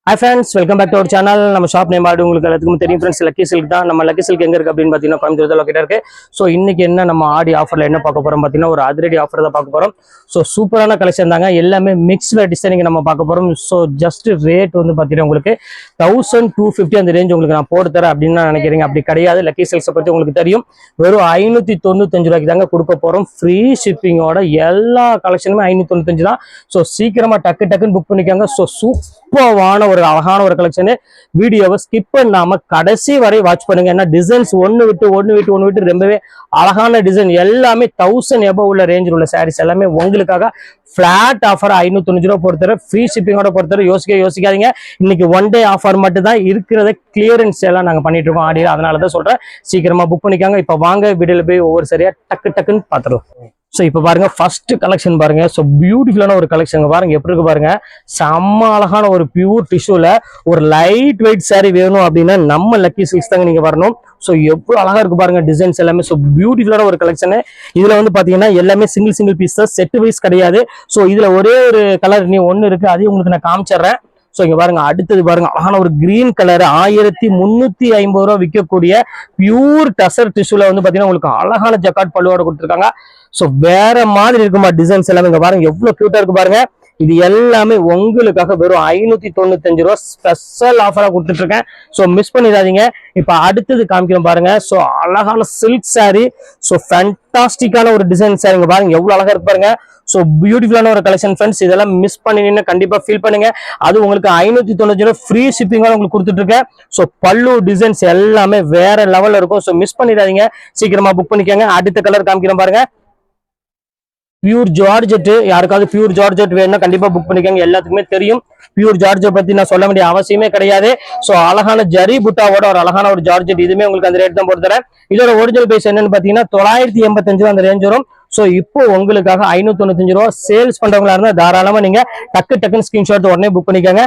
Hi friends, welcome back to our channel. நம்ம shop name ஆடு உங்களுக்கு எல்லாத்துக்கும் தெரியும் ஃப்ரெண்ட்ஸ். லக்கி சில்க் தான். நம்ம லக்கி சில்க் எங்க இருக்கு அப்படின்னு பாத்தீங்கன்னா கோயம்புத்தூர்ல லொகேட்டா இருக்கு. ஸோ இன்னைக்கு என்ன நம்ம ஆடி ஆஃபர்ல என்ன பார்க்க போறோம் பாத்தீங்கன்னா ஒரு அதிரடி ஆஃபர் தான் பார்க்க போறோம். ஸோ சூப்பரான கலெக்ஷன் தாங்க. எல்லாமே மிக்ஸ்டு டிசைனிங் நம்ம பார்க்க போறோம். ஸோ ஜஸ்ட் ரேட் வந்து பாத்தீங்கன்னா உங்களுக்கு 1250 அந்த ரேஞ்ச் உங்களுக்கு நான் போட்டு தரேன் அப்படின்னு நினைக்கிறீங்க. அப்படி கிடையாது. லக்கி சில்க்ஸை பத்தி உங்களுக்கு தெரியும். வெறும் 595 ரூபாய்க்கு தாங்க கொடுக்க போறோம். ஃப்ரீ ஷிப்பிங்கோட எல்லா கலெக்ஷனுமே 595 தான். ஸோ சீக்கிரமா டக்குன்னு புக் பண்ணிக்கோங்க. ஸோ சூப்பரான ஒரு அழகான ஒரு கலெக்ஷன். வீடியோவை ஸ்கிப் பண்ணாம கடைசி வரை வாட்ச் பண்ணுங்க. ஏன்னா டிசைன்ஸ் ஒன்னு விட்டு ரொம்பவே அழகான டிசைன். எல்லாமே 1000 எபோவ் உள்ள ரேஞ்சில் உள்ள சாரீஸ் எல்லாமே உங்களுக்காக பிளாட் ஆஃபர் 595 ரூபா பொறுத்தர ஃப்ரீ ஷிப்பிங்கோட பொறுத்தர யோசிக்காதீங்க. இன்னைக்கு ஒன் டே ஆஃபர் மட்டும் தான் இருக்கிறத கிளியரன்ஸ் எல்லாம் நாங்க பண்ணிட்டு இருக்கோம் ஆடியில். அதனாலதான் சொல்றேன் சீக்கிரமா புக் பண்ணிக்காங்க. இப்ப வாங்க வீடியோல போய் ஒவ்வொரு சரியா டக்குன்னு பாத்துருவோம். ஸோ இப்போ பாருங்க ஃபர்ஸ்ட் கலெக்ஷன் பாருங்க. ஸோ பியூட்டிஃபுல்லான ஒரு கலெக்ஷன் பாருங்க எப்படி இருக்கு பாருங்க. செம்ம அழகான ஒரு பியூர் டிஷ்யூல ஒரு லைட் வெயிட் சாரி வேணும் அப்படின்னா நம்ம லக்கி சில்க்ஸ் தாங்க நீங்க வரணும். ஸோ எவ்வளவு அழகா இருக்கு பாருங்க டிசைன்ஸ் எல்லாமே. ஸோ பியூட்டிஃபுல்லான ஒரு கலெக்ஷன். இதுல வந்து பாத்தீங்கன்னா எல்லாமே சிங்கிள் பீஸ் தான், செட் வைஸ் கிடையாது. ஸோ இதுல ஒரே ஒரு கலர் நீ ஒன்னு இருக்கு, அதையும் உங்களுக்கு நான் காமிச்சிடுறேன். ஸோ இங்க பாருங்க அடுத்தது பாருங்க அழகான ஒரு கிரீன் கலர் 1350 ரூபா விற்கக்கூடிய பியூர் டசர் டிஷ்யூல வந்து பாத்தீங்கன்னா உங்களுக்கு அழகான ஜக்காட் பல்லுவோட கொடுத்துருக்காங்க. ஸோ வேற மாதிரி இருக்குமா டிசைன்ஸ் எல்லாமே. இங்க பாருங்க எவ்வளவு கியூட்டா இருக்கு பாருங்க. இது எல்லாமே உங்களுக்காக வெறும் 595 ரூபா ஸ்பெஷல் ஆஃபரா கொடுத்துட்டு இருக்கேன். ஸோ மிஸ் பண்ணிடாதீங்க. இப்ப அடுத்தது காமிக்கிறோம் பாருங்க. ஸோ அழகான சில்க் சாரி. ஸோ ஃபேண்டாஸ்டிக்கான ஒரு டிசைன் சாரி. இங்க பாருங்க எவ்வளவு அழகா இருக்கு பாருங்க. ஸோ பியூட்டிஃபுல்லான ஒரு கலெக்ஷன் ஃப்ரெண்ட்ஸ். இதெல்லாம் மிஸ் பண்ணினீங்கன்னா கண்டிப்பா ஃபீல் பண்ணுங்க. அது உங்களுக்கு 595 ரூபா ஃப்ரீ ஷிப்பிங்கோட உங்களுக்கு கொடுத்துட்டு இருக்கேன். ஸோ பல்லு டிசைன்ஸ் எல்லாமே வேற லெவல்ல இருக்கும். ஸோ மிஸ் பண்ணிடாதீங்க, சீக்கிரமா புக் பண்ணிக்கோங்க. அடுத்த கலர் காமிக்கிறோம் பாருங்க. Pure georgette. யாருக்காவது பியூர் ஜார்ஜெட் வேணும்னா கண்டிப்பா புக் பண்ணிக்கோங்க. எல்லாத்துக்குமே தெரியும் பியூர் ஜார்ஜெட் பத்தி நான் சொல்ல வேண்டிய அவசியமே கிடையாது. சோ அழகான ஜரி புட்டாவோட ஒரு அழகான ஒரு ஜார்ஜெட். இதுமே உங்களுக்கு அந்த ரேட் தான் போட்டு தரேன். இதோட ஒரிஜினல் பிரைஸ் என்னன்னு பாத்தீங்கன்னா 985 அந்த ரேஞ்ச் வரும். சோ இப்போ உங்களுக்காக 595 ரூபா. சேல்ஸ் பண்றவங்களா இருந்தா தாராளமா நீங்க டக்குன்னு ஸ்கிரீன்ஷாட் உடனே புக் பண்ணிக்கோங்க.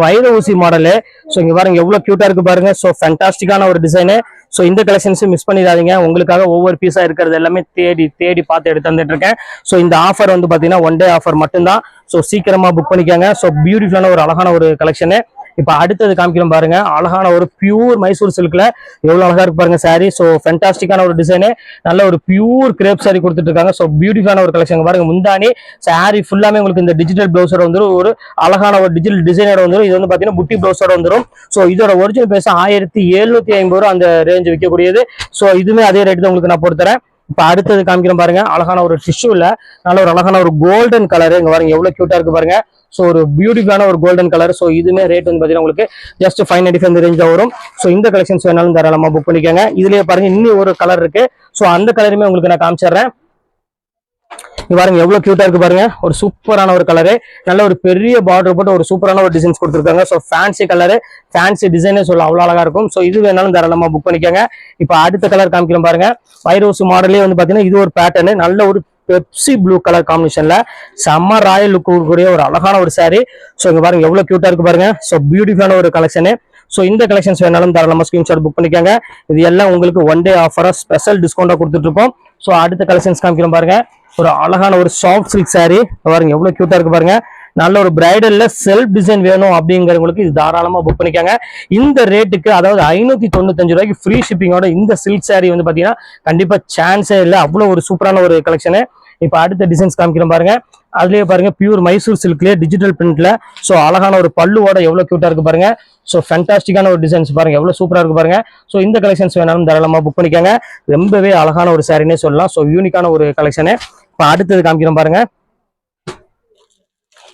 வைர ஊசி மாடலு. சோ இங்க பாருங்க எவ்வளவு கியூட்டா இருக்கு பாருங்க. சோ ஃபேண்டாஸ்டிக்கான ஒரு டிசைனு. சோ இந்த கலெக்ஷன்ஸ் மிஸ் பண்ணிடாதீங்க. உங்களுக்காக ஒவ்வொரு பீஸா இருக்கிறது எல்லாமே தேடி பார்த்து எடுத்து வந்துட்டு இருக்கேன். சோ இந்த ஆஃபர் வந்து பாத்தீங்கன்னா ஒன் டே ஆஃபர் மட்டும்தான். சோ சீக்கிரமா புக் பண்ணிக்கோங்க. சோ பியூட்டிஃபுல்லான ஒரு அழகான ஒரு கலெக்ஷனு. இப்ப அடுத்தது காமிக்கிறோம் பாருங்க. அழகான ஒரு பியூர் மைசூர் சில்க்ல எவ்வளவு அழகா இருக்கு பாருங்க சாரி. சோ ஃபேண்டாஸ்டிக்கான ஒரு டிசைனு. நல்ல ஒரு பியூர் கிரேப் சாரி கொடுத்துட்டு இருக்காங்க. சோ பியூட்டிஃபுல்லான ஒரு கலெக்ஷன் பாருங்க. முந்தானி சாரி ஃபுல்லாமே உங்களுக்கு இந்த டிஜிட்டல் பிளவுஸோட வந்துடும். ஒரு அழகான ஒரு டிஜிட்டல் டிசைனோட வந்துடும். இது வந்து பாத்தீங்கன்னா புட்டி பிளவுஸோட வந்துடும். சோ இதோட ஒரிஜினல் பிரைஸ் 1750 ரூபா அந்த ரேஞ்ச் விற்கக்கூடியது. சோ இதுமே அதே ரேட் தான் உங்களுக்கு நான் போட்டு தரேன். இப்ப அடுத்தது காமிக்கிறோம் பாருங்க. அழகான ஒரு டிஷ்யூல நல்ல ஒரு அழகான ஒரு கோல்டன் கலர். இங்க பாருங்க எவ்வளவு கியூட்டா இருக்கு பாருங்க. சோ ஒரு பியூட்டிஃபுல்லான ஒரு கோல்டன் கலர். சோ இதுமே ரேட் வந்து பாத்தீங்கன்னா உங்களுக்கு ஜஸ்ட் 595 ரேஞ்ச் வரும். சோ இந்த கலெக்ஷன்ஸ் வேணாலும் தாராளமா புக் பண்ணிக்கோங்க. இதுலயே பாருங்க இன்னும் ஒரு கலர் இருக்கு. சோ அந்த கலருமே உங்களுக்கு நான் காமிச்சிடுறேன். பாருங்க எவ்வளவு கியூட்டா இருக்கு பாருங்க. ஒரு சூப்பரான ஒரு கலரு. நல்ல ஒரு பெரிய பார்டர் போட்டு ஒரு சூப்பரான ஒரு டிசைன்ஸ் கொடுத்துருக்காங்க. ஸோ ஃபேன்சி கலரு, ஃபேன்சி டிசைனே சொல்ல அவ்வளவு அழகா இருக்கும். ஸோ இது வேணாலும் தாராளமா புக் பண்ணிக்கோங்க. இப்ப அடுத்த கலர் காமிக்கிறோம் பாருங்க. வைரோஸ் மாடலே வந்து பாத்தீங்கன்னா இது ஒரு பேட்டர்னு. நல்ல ஒரு பெப்சி ப்ளூ கலர் காம்பினேஷன்ல செம்ம ராயல் லுக் கூடிய ஒரு அழகான ஒரு சாரி. ஸோ இங்க பாருங்க எவ்வளவு கியூட்டா இருக்கு பாருங்க. ஸோ பியூட்டிஃபுல்லான ஒரு கலெக்ஷனு. ஸோ இந்த கலெக்ஷன்ஸ் வேணாலும் தாராளமா ஸ்கிரீன்ஷாட் புக் பண்ணிக்கோங்க. இது எல்லாம் உங்களுக்கு ஒன் டே ஆஃபரா ஸ்பெஷல் டிஸ்கவுண்டா கொடுத்துட்டு இருக்கோம். ஸோ அடுத்த கலெக்ஷன்ஸ் காமிக்கிறோம் பாருங்க. ஒரு அழகான ஒரு சாஃப்ட் சில்க் சாரி பாருங்க எவ்வளவு கியூட்டா இருக்கு பாருங்க. நல்ல ஒரு பிரைடல்ல செல்ஃப் டிசைன் வேணும் அப்படிங்கிறவங்களுக்கு இது தாராளமா புக் பண்ணிக்காங்க. இந்த ரேட்டுக்கு அதாவது 595 ரூபாய்க்கு ஃப்ரீ ஷிப்பிங்கோட இந்த சில்க் சாரி வந்து பாத்தீங்கன்னா கண்டிப்பா சான்ஸே இல்லை. அவ்வளவு ஒரு சூப்பரான ஒரு கலெக்ஷனு. இப்ப அடுத்த டிசைன்ஸ் காமிக்கிறோம் பாருங்க. அதுலயே பாருங்க பியூர் மைசூர் சில்க்லயே டிஜிட்டல் பிரிண்ட்ல. சோ அழகான ஒரு பல்லுவோட எவ்வளவு கியூட்டா இருக்கு பாருங்க. சோ ஃபேண்டாஸ்டிக்கான ஒரு டிசைன்ஸ் பாருங்க எவ்வளவு சூப்பரா இருக்கு பாருங்க. சோ இந்த கலெக்ஷன்ஸ் வேணாலும் தாராளமா புக் பண்ணிக்கோங்க. ரொம்பவே அழகான ஒரு சாரினே சொல்லலாம். சோ யூனிக்கான ஒரு கலெக்ஷனு. இப்ப அடுத்தது காமிக்கிறோம் பாருங்க.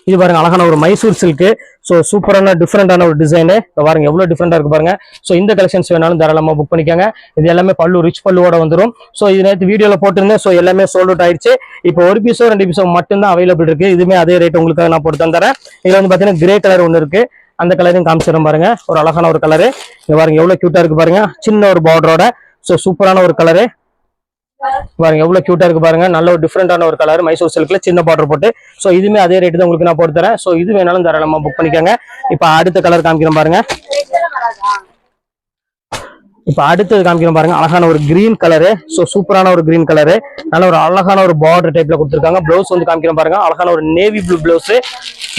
இது பாருங்க அழகான ஒரு மைசூர் சில்க். ஸோ சூப்பரான டிஃப்ரெண்டான ஒரு டிசைனு பாருங்க எவ்வளவு டிஃப்ரெண்டா இருக்கு பாருங்க. ஸோ இந்த கலெக்ஷன்ஸ் வேணாலும் தாராளமா புக் பண்ணிக்கோங்க. இது எல்லாமே பல்லு ரிச் பல்லுவோட வந்துடும். ஸோ இது நேற்று வீடியோல போட்டிருந்தேன். ஸோ எல்லாமே சோல்ட் அவுட் ஆயிடுச்சு. இப்போ ஒரு பீஸோ 2 பீஸோ மட்டும் தான் அவைலபிள் இருக்கு. இதுமே அதே ரேட் உங்களுக்கு நான் போட்டு தந்துறேன். இதுல வந்து பாத்தீங்கன்னா கிரே கலர் ஒன்று இருக்கு. அந்த கலரையும் காமிச்சிடும் பாருங்க. ஒரு அழகான ஒரு கலரு. இங்க பாருங்க எவ்வளவு கியூட்டா இருக்கு பாருங்க. சின்ன ஒரு பார்டரோட. ஸோ சூப்பரான ஒரு கலரு பாருங்க எவ்வளவு கியூட்டா இருக்கு பாருங்க. நல்ல ஒரு டிஃப்ரெண்டான ஒரு கலர் மைசூர் சில்க்ல சின்ன பார்டர் போட்டு. சோ இதுமே அதே ரேட் தான் உங்களுக்கு நான் போட்டு தரேன். சோ இது வேணாலும் தாராளமா புக் பண்ணிக்கோங்க. இப்ப அடுத்த கலர் காமிக்கிறேன் பாருங்க. இப்போ அடுத்தது காமிக்கிறோம் பாருங்க, அழகான ஒரு கிரீன் கலரு. ஸோ சூப்பரான ஒரு கிரீன் கலரு, நல்ல ஒரு அழகான ஒரு பார்டர் டைப்ல கொடுத்துருக்காங்க. ப்ளவுஸ் வந்து காமிக்கிறோம் பாருங்க, அழகான ஒரு நேவி ப்ளூ ப்ளவுஸ்.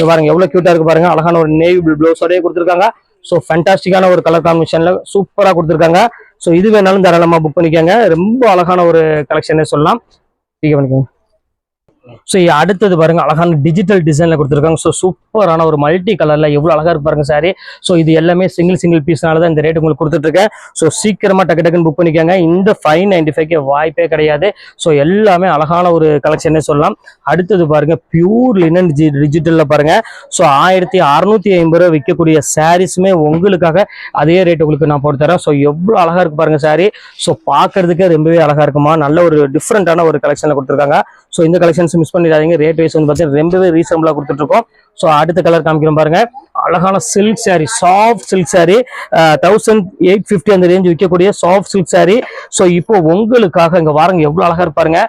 பாருங்க எவ்வளவு கியூட்டா இருக்கு பாருங்க, அழகான ஒரு நேவி ப்ளூ ப்ளவுஸோடய கொடுத்துருக்காங்க. ஸோ ஃபேண்டாஸ்டிக்கான ஒரு கலர் காம்பினேஷன்ல சூப்பரா கொடுத்துருக்காங்க. ஸோ இது வேணாலும் தாராளமா புக் பண்ணிக்கோங்க. ரொம்ப அழகான ஒரு கலெக்ஷனே சொல்லலாம். பண்ணிக்கோங்க. ஸோ அடுத்தது பாருங்க, அழகான டிஜிட்டல் டிசைன்ல கொடுத்துருக்காங்க. ஸோ சூப்பரான ஒரு மல்டி கலர்ல எவ்வளவு அழகா இருக்கு பாருங்க சாரி. ஸோ இது எல்லாமே சிங்கிள் பீஸ்னால தான் இந்த ரேட் உங்களுக்கு கொடுத்துட்டு இருக்கேன். ஸோ சீக்கிரமா டக்குன்னு புக் பண்ணிக்கோங்க. இந்த 595 வாய்ப்பே கிடையாது. ஸோ எல்லாமே அழகான ஒரு கலெக்ஷனே சொல்லலாம். அடுத்தது பாருங்க, பியூர் லினன் டிஜிட்டல்ல பாருங்க. ஸோ 1650 ரூபாய் விற்கக்கூடிய சாரீஸுமே உங்களுக்காக அதே ரேட் உங்களுக்கு நான் போட்டு தரேன். ஸோ எவ்வளவு அழகா இருக்கு பாருங்க சாரி. ஸோ பாக்குறதுக்கே ரொம்பவே அழகா இருக்குமா, நல்ல ஒரு டிஃப்ரெண்டான ஒரு கலெக்ஷன்ல கொடுத்துருக்காங்க. ஸோ இந்த கலெக்ஷன்ஸ் மிஸ் பண்ணிடாதீங்க. ரேட் வைஸ் வந்து பார்த்தீங்கன்னா ரொம்பவே ரீசனபிளா கொடுத்துட்டு இருக்கோம். ஸோ அடுத்த கலர் காமிக்கிறோம் பாருங்க, அழகான silk sorry, soft silk sorry, 1850 அந்த ரேஞ்ச் விற்கக்கூடிய சாஃப்ட் சில்க் சாரி. ஸோ இப்போ உங்களுக்காக இங்க வாரங்க எவ்வளவு அழகா இருப்பாருங்க.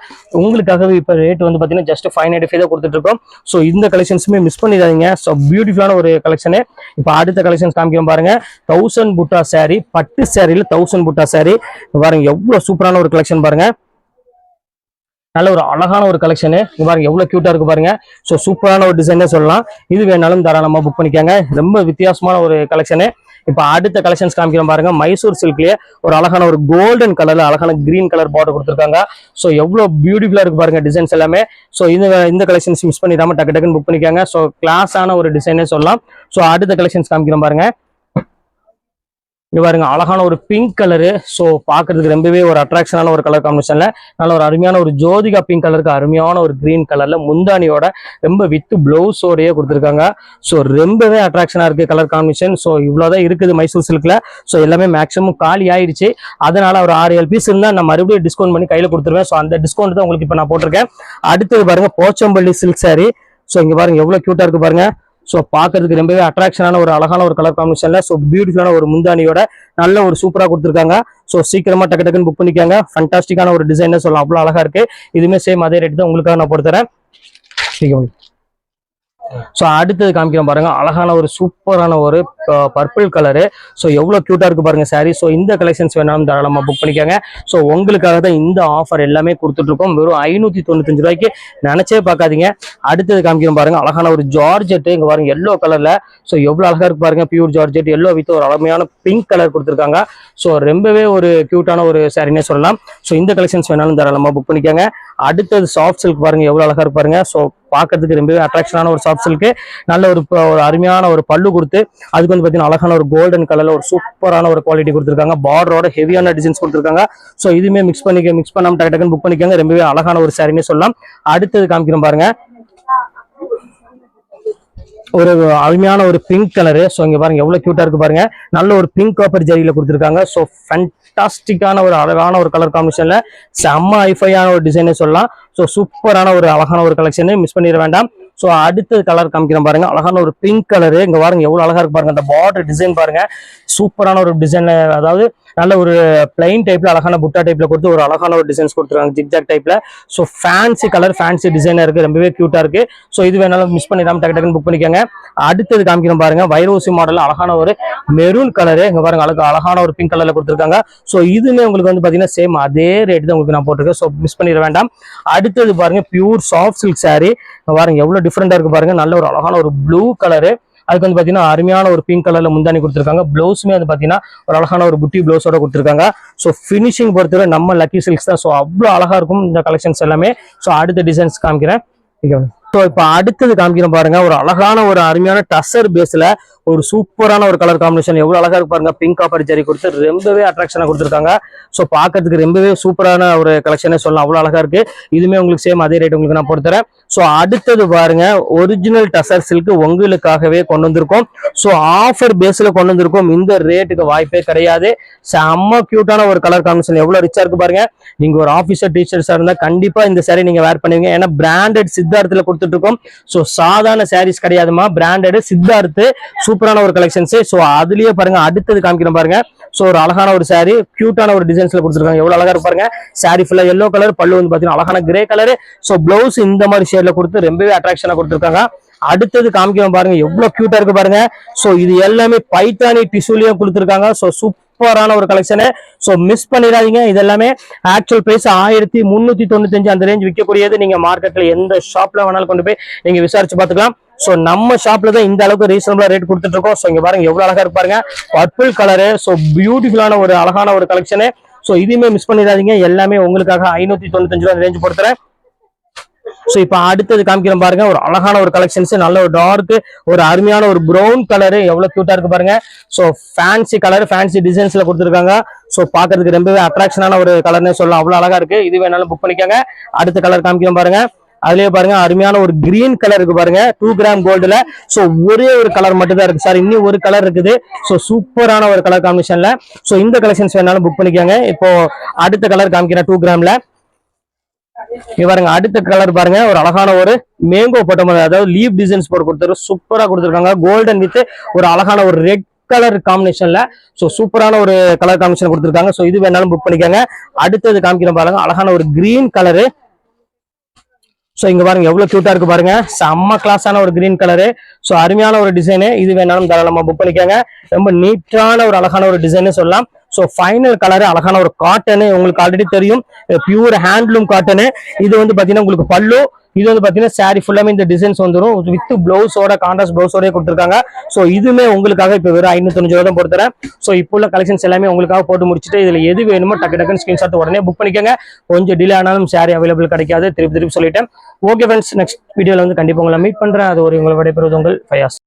உங்களுக்காகவே இப்போ ரேட் வந்து பார்த்தீங்கன்னா ஜஸ்ட் 595 தான் கொடுத்துட்டு இருக்கோம். ஸோ இந்த கலெக்ஷன்ஸுமே மிஸ் பண்ணிடாதீங்க. ஸோ பியூட்டிஃபுல்லான ஒரு கலெக்ஷனு. இப்போ அடுத்த கலெக்ஷன்ஸ் காமிக்கிறோம் பாருங்க, 1000 புட்டா சாரி, பட்டு சாரியில 1000 புட்டா சாரி. பாருங்க எவ்வளவு சூப்பரான ஒரு கலெக்ஷன் பாருங்க, நல்ல ஒரு அழகான ஒரு கலெக்ஷனு. இங்க பாருங்க எவ்வளவு கியூட்டா இருக்கு பாருங்க. ஸோ சூப்பரான ஒரு டிசைனே சொல்லலாம். இது வேணாலும் தாராளமா புக் பண்ணிக்கோங்க. ரொம்ப வித்தியாசமான ஒரு கலெக்ஷனு. இப்ப அடுத்த கலெக்ஷன்ஸ் காமிக்கிறோம் பாருங்க, மைசூர் சில்க்லயே ஒரு அழகான ஒரு கோல்டன் கலர்ல அழகான கிரீன் கலர் பார்டர் கொடுத்துருக்காங்க. ஸோ எவ்வளவு பியூட்டிஃபுல்லா இருக்கு பாருங்க டிசைன்ஸ் எல்லாமே. ஸோ இந்த கலெக்ஷன்ஸ் மிஸ் பண்ணிடாம டக்குன்னு புக் பண்ணிக்கோங்க. ஸோ கிளாஸான ஒரு டிசைனே சொல்லலாம். ஸோ அடுத்த கலெக்ஷன்ஸ் காமிக்கிறோம் பாருங்க, இங்க பாருங்க அழகான ஒரு பிங்க் கலரு. ஸோ பாக்குறதுக்கு ரொம்பவே ஒரு அட்ராக்ஷனான ஒரு கலர் காம்பினேஷன்ல நல்ல ஒரு அருமையான ஒரு ஜோதிகா பிங்க் கலருக்கு அருமையான ஒரு கிரீன் கலர்ல முந்தானியோட ரொம்ப வித் பிளவுஸோடய கொடுத்துருக்காங்க. ஸோ ரொம்பவே அட்ராக்ஷனா இருக்கு கலர் காம்பினேஷன். ஸோ இவ்வளவுதான் இருக்குது மைசூர் சில்க்ல. ஸோ எல்லாமே மேக்ஸிமம் காலி ஆயிடுச்சு. அதனால ஒரு 6-7 பீஸ் இருந்தா நான் மறுபடியும் டிஸ்கவுண்ட் பண்ணி கையில கொடுத்துருவேன். ஸோ அந்த டிஸ்கவுண்ட் தான் உங்களுக்கு இப்ப நான் போட்டிருக்கேன். அடுத்தது பாருங்க, போச்சம்பள்ளி சில்க் சாரி. ஸோ இங்க பாருங்க எவ்வளவு கியூட்டா இருக்கு பாருங்க. ஸோ பாக்குறதுக்கு ரொம்பவே அட்ராக்ஷனான ஒரு அழகான ஒரு கலர் காம்பினேஷன்ல ஸோ பியூட்டிஃபுல்லான ஒரு முந்தானியோட நல்ல ஒரு சூப்பரா கொடுத்துருக்காங்க. ஸோ சீக்கிரமா டக்குன்னு புக் பண்ணிக்காங்க. ஃபண்டாஸ்டிக்கான ஒரு டிசைன் சொல்லலாம், அவ்வளவு அழகா இருக்கு. இதுவுமே சேம் அதே ரேட் தான் உங்களுக்காக நான் போட்டு தரேன். ஸோ அடுத்தது காமிக்கிறோம் பாருங்க, அழகான ஒரு சூப்பரான ஒரு பர்பிள் கலரு. ஸோ எவ்வளவு கியூட்டா இருக்கு பாருங்க சாரி. ஸோ இந்த கலெக்ஷன்ஸ் வேணாலும் தாராளமா புக் பண்ணிக்கோங்க. ஸோ உங்களுக்காக தான் இந்த ஆஃபர் எல்லாமே கொடுத்துட்டு இருக்கோம். வெறும் 595 ரூபாய்க்கு நினைச்சே பார்க்காதீங்க. அடுத்தது காமிக்கிறோம் பாருங்க, அழகான ஒரு ஜார்ஜெட். இங்க பாருங்க எல்லோ கலர்ல. ஸோ எவ்வளவு அழகா இருக்கு பாருங்க, பியூர் ஜார்ஜெட் எல்லோ வித் ஒரு அழகான பிங்க் கலர் கொடுத்துருக்காங்க. ஸோ ரொம்பவே ஒரு கியூட்டான ஒரு சாரினே சொல்லலாம். ஸோ இந்த கலெக்ஷன்ஸ் வேணாலும் தாராளமா புக் பண்ணிக்கோங்க. அடுத்தது சாஃப்ட் சில்க் பாருங்க எவ்வளவு அழகா இருக்கு பாருங்க. ஸோ பாக்கிறதுக்கு ரொம்பவே அட்ராக்ஷனான ஒரு சாஃப்ட் சில்க், நல்ல ஒரு அருமையான ஒரு பல்லு கொடுத்து அதுக்கு வந்து பாத்தீங்கன்னா அழகான ஒரு கோல்டன் கலர்ல ஒரு சூப்பரான ஒரு குவாலிட்டி கொடுத்துருக்காங்க. பார்டரோட ஹெவியான டிசைன்ஸ் கொடுத்துருக்காங்க. ஸோ இதுவுமே மிக்ஸ் பண்ணாம டக்குன்னு புக் பண்ணிக்கோங்க. ரொம்பவே அழகான ஒரு சாரினே சொல்லலாம். அடுத்தது காமிக்கிறோம் பாருங்க, ஒரு அருமையான ஒரு பிங்க் கலரு. ஸோ இங்க பாருங்க எவ்வளவு கியூட்டா இருக்கு பாருங்க. நல்ல ஒரு பிங்க் காப்பர் ஜரியில கொடுத்துருக்காங்க. ஸோ ஃபண்டாஸ்டிக்கான ஒரு அழகான ஒரு கலர் காம்பினேஷன்ல செம்ம ஹைஃபையான ஒரு டிசைனே சொல்லலாம். ஸோ சூப்பரான ஒரு அழகான ஒரு கலெக்ஷன், மிஸ் பண்ணிட வேண்டாம். ஸோ அடுத்த கலர் காமிக்கிறேன் பாருங்க, அழகான ஒரு பிங்க் கலரு. இங்க பாருங்க எவ்வளவு அழகா இருக்கு பாருங்க. அந்த பார்டர் டிசைன் பாருங்க, சூப்பரான ஒரு டிசைன். அதாவது நல்ல ஒரு பிளைன் டைப்ல அழகான புட்டா டைப்ல கொடுத்து ஒரு அழகான ஒரு டிசைன்ஸ் கொடுத்துருக்காங்க ஜிக்ஜாக் டைப்ல. ஸோ ஃபேன்சி கலர், ஃபேன்சி டிசைனா இருக்கு, ரொம்பவே கியூட்டா இருக்கு. ஸோ இது வேணாலும் மிஸ் பண்ணிடாம டக்குன்னு புக் பண்ணிக்கோங்க. அடுத்தது காமிக்கிறோம் பாருங்க, வைரோசி மாடல் அழகான ஒரு மெரூன் கலரு. இங்க பாருங்க அழகான ஒரு பிங்க் கலர்ல கொடுத்துருக்காங்க. ஸோ இதுமே உங்களுக்கு வந்து பாத்தீங்கன்னா சேம் அதே ரேட் தான் உங்களுக்கு நான் போட்டிருக்கேன். ஸோ மிஸ் பண்ணிட வேண்டாம். அடுத்தது பாருங்க, பியூர் சாஃப்ட் சில்க் சாரி. பாருங்க எவ்வளவு டிஃபரெண்டா இருக்கு பாருங்க. நல்ல ஒரு அழகான ஒரு ப்ளூ கலரு, அதுக்கு வந்து பாத்தீங்கன்னா அருமையான ஒரு பிங்க் கலர்ல முந்தானி கொடுத்துருக்காங்க. பிளவுஸுமே வந்து பாத்தீங்கன்னா ஒரு அழகான ஒரு புட்டி பிளவுஸோட கொடுத்துருக்காங்க. ஸோ பினிஷிங் பொறுத்தவரை நம்ம லக்கி சில்க்ஸ் தான். ஸோ அவ்வளவு அழகா இருக்கும் இந்த கலெக்ஷன்ஸ் எல்லாமே. ஸோ அடுத்த டிசைன்ஸ் காமிக்கிறேன். ஸோ இப்போ அடுத்தது காமிக்கிறோம் பாருங்க, ஒரு அழகான ஒரு அருமையான டசர் பேஸ்ல ஒரு சூப்பரான ஒரு கலர் காம்பினேஷன். எவ்வளவு அழகா இருக்கு பாருங்க, பிங்க் காப்பர் ஜரி கொடுத்து ரொம்பவே அட்ராக்ஷனா கொடுத்துருக்காங்க. ஸோ பாக்கிறதுக்கு ரொம்பவே சூப்பரான ஒரு கலெக்ஷனே சொல்லலாம், அவ்வளவு அழகா இருக்கு. இதுமே உங்களுக்கு சேம் அதே ரேட் உங்களுக்கு நான் போட்டு தரேன். ஸோ அடுத்தது பாருங்க, ஒரிஜினல் டசர் சில்க் உங்களுக்காகவே கொண்டு வந்திருக்கோம். ஸோ ஆஃபர் பேஸ்ல கொண்டு வந்திருக்கோம். இந்த ரேட்டுக்கு வாய்ப்பே கிடையாது. செம்ம கியூட்டான ஒரு கலர் காம்பினேஷன், எவ்வளவு ரிச்சா இருக்கு பாருங்க. நீங்க ஒரு ஆபீசர் டீச்சர்ஸா இருந்தா கண்டிப்பா இந்த சாரி நீங்க வேர் பண்ணுவீங்க. ஏன்னா பிராண்டட் சித்தார்த்துல கொடுத்துட்டு இருக்கோம். ஸோ சாதாரண சாரீஸ் கிடையாதுமா, பிராண்டட் சித்தார்த் சூப்பரான ஒரு கலெக்ஷன்ஸ். ஸோ அதுலயே பாருங்க அடுத்தது காமிக்கிறேன் பாருங்க. ஸோ ஒரு அழகான ஒரு சாரி, கியூட்டான ஒரு டிசைன்ஸ்ல கொடுத்துருக்காங்க. எவ்வளவு அழகா இருக்கு பாருங்க. சாரி ஃபுல்லா எல்லோ கலர், பல்லு வந்து பாத்தீங்கன்னா அழகான கிரே கலர். ஸோ பிளவுஸ் இந்த மாதிரி ஷேட்ல கொடுத்து ரொம்பவே அட்ராக்ஷனா கொடுத்துருக்காங்க. அடுத்தது காமிக்கிறோம் பாருங்க, எவ்வளவு கியூட்டா இருக்கு பாருங்க. சோ இது எல்லாமே பைத்தானி டிஷ்யூலயும் கொடுத்துருக்காங்க. சோ சூப்பரான ஒரு கலெக்ஷனு. சோ மிஸ் பண்ணிடாதீங்க. இது எல்லாமே ஆக்சுவல் பிரைஸ் 1395 அந்த ரேஞ்ச் விற்கக்கூடியது. நீங்க மார்க்கெட்ல எந்த ஷாப்ல வேணாலும் கொண்டு போய் நீங்க விசாரிச்சு பாத்துக்கலாம். சோ நம்ம ஷாப்ல தான் இந்த அளவுக்கு ரீசனபிளா ரேட் கொடுத்துட்டு இருக்கோம். சோ இங்க பாருங்க எவ்வளவு அழகா இருக்கு பாருங்க, பர்பிள் கலரு. சோ பியூட்டிஃபுல்லான ஒரு அழகான ஒரு கலெக்ஷனு. சோ இதுவுமே மிஸ் பண்ணிடாதீங்க. எல்லாமே உங்களுக்காக 595 ரூபாய் ரேஞ்ச் கொடுத்துறேன். சோ இப்ப அடுத்தது காமிக்கிறேன் பாருங்க, ஒரு அழகான ஒரு கலெக்ஷன்ஸ், நல்ல ஒரு டார்க், ஒரு அருமையான ஒரு ப்ரௌன் கலரு, எவ்வளவு கியூட்டா இருக்கு பாருங்க. சோ ஃபேன்சி கலர், ஃபேன்சி டிசைன்ஸ்ல கொடுத்துருக்காங்க. சோ பாக்குறதுக்கு ரொம்பவே அட்ராக்ஷனான ஒரு கலர்னே சொல்லலாம், அவ்வளவு அழகா இருக்கு. இது வேணாலும் புக் பண்ணிக்கோங்க. அடுத்த கலர் காமிக்கிறேன் பாருங்க, அதுலயே பாருங்க அருமையான ஒரு கிரீன் கலர் இருக்கு பாருங்க, 2 கிராம் கோல்டுல. சோ ஒரே ஒரு கலர் மட்டும் தான் இருக்கு சார், இன்னும் ஒரு கலர் இருக்குது. சோ சூப்பரான ஒரு கலர் காம்பினேஷன்ல. சோ இந்த கலெக்ஷன்ஸ் வேணாலும் புக் பண்ணிக்கோங்க. இப்போ அடுத்த கலர் காமிக்கிறேன் 2 கிராம்ல. இங்க பாருங்க அடுத்த கலர் பாருங்க, ஒரு அழகான ஒரு மேங்கோ போட்ட மாதிரி, அதாவது லீவ் டிசைன்ஸ் போட்டு கொடுத்துரு சூப்பரா கொடுத்துருக்காங்க. கோல்டன் வித் ஒரு அழகான ஒரு ரெட் கலர் காம்பினேஷன்ல. சோ சூப்பரான ஒரு கலர் காம்பினேஷன் கொடுத்துருக்காங்க. சோ இது வேணாலும் புக் பண்ணிக்கோங்க. அடுத்தது காமிக்கிறோம் பாருங்க, அழகான ஒரு கிரீன் கலரு. சோ இங்க பாருங்க எவ்வளவு கியூட்டா இருக்கு பாருங்க, செம்ம கிளாஸான ஒரு கிரீன் கலரு. சோ அருமையான ஒரு டிசைனு. இது வேணாலும் தாராளமா புக் பண்ணிக்கோங்க. ரொம்ப நீட்டான ஒரு அழகான ஒரு டிசைன் சொல்லலாம். சோ ஃபைனல் கலர் அழகான ஒரு காட்டனு, உங்களுக்கு ஆல்ரெடி தெரியும் பியூர் ஹேண்ட்லூம் காட்டனு. இது வந்து பாத்தீங்கன்னா உங்களுக்கு பல்லு, இது வந்து பாத்தீங்கன்னா சாரி ஃபுல்லாமே இந்த டிசைன்ஸ் வந்துடும் வித் பிளவுஸோட, கான்ட்ராஸ்ட் பிளவுஸோட கொடுத்துருக்காங்க. சோ இதுவுமே உங்களுக்காக இப்ப வெறும் 595 தான் பொறுத்துறேன். சோ இப்போ உள்ள கலெக்ஷன்ஸ் எல்லாமே உங்களுக்காக போட்டு முடிச்சுட்டு இதுல எது வேணுமோ டக்கு டக்குன்னு ஸ்கிரீன்ஷாட் உடனே புக் பண்ணிக்கோங்க. கொஞ்சம் டிலே ஆனாலும் சாரி அவைலபிள் கிடைக்காது, திருப்பி சொல்லிட்டேன். ஓகே ஃப்ரெண்ட்ஸ், நெக்ஸ்ட் வீடியோல வந்து கண்டிப்பா உங்களை மீட் பண்றேன். அது ஒரு உங்களை விடைபெறுவது உங்கள் ஃபயாஸ்.